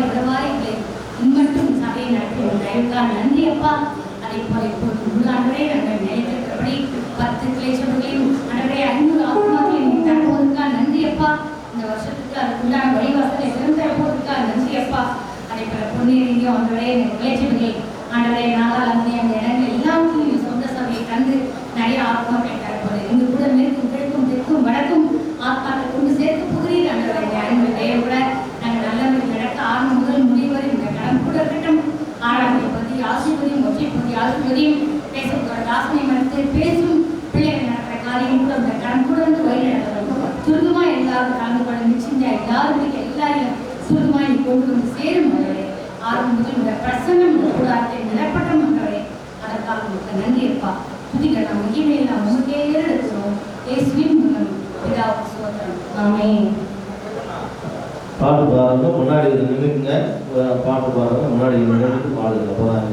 இவ்வளவாய் எங்களை இன்மட்டும் சபையை நடத்தி தயவுக்காக நன்றி அப்பா. அதே போல இப்போது உள்ளாண்டவரே நாங்கள் நினைத்திருக்கிறபடி 10 கிளை சபைகளையும் ஆண்டவரே 500 ஆத்மாக்களையும் தருவதற்காக நன்றி அப்பா. இந்த வருஷத்துக்கு அதுக்குண்டான வழிவாசலை திறந்தரப்போவதற்காக நன்றி அப்பா. அதே போல பொன்னேரியும் ஆண்டவரே கிளை சபைகள் ஆண்டவரே நாகாலாந்து அந்த இடங்கள் எல்லாத்தையும் சொந்த சபையை தந்து நிறைய ஆத்மாக்களை தரப்போது இங்கு கூட மேற்கும் கிழக்கும் தெற்கும் வடக்கும் ஆத்மாக்களை கொண்டு சேர்த்து புகிறீர் ஆண்டவரே. தயவு கூட நாங்கள் நல்ல நடக்க ஆரம்பம் முதல் முடிவரை இந்த கடன் கூட இருக்கட்டும். ஆறாவது பதி ஆசிர்வதியும் ஒற்றை பதி ஆசிர்வதியும் பேசக்கூட தாசனை மனத்தை பேசும் பிள்ளைகள் நடக்கிற காரியம் கூட இந்த கடன் கூட வந்து வழி நடத்தணும். சுருக்கமாக எல்லாரும் கலந்து கொள்ள நிச்சயம் எல்லாரும் எல்லாரையும் சுருக்கமாக நீ கொண்டு வந்து சேரும் ஆண்டவரே. ஆரம்பம் முதல் இந்த பிரசன்னம் கூடாரத்தை நிலப்பட்ட மன்றவரே அதற்காக உங்களுக்கு நன்றி இருப்பா. துதிகள் நாம் மகிமையில் நாம் உங்களுக்கே எடுக்கிறோம். இயேசுவின் மூலம் பிதாவுக்கு ஸ்தோத்திரம். ஆமென். பாட்டு பாருங்க, முன்னாடி நின்றுங்க. பாட்டு பாருங்க, முன்னாடி நின்று பாடுங்க. அப்போதான்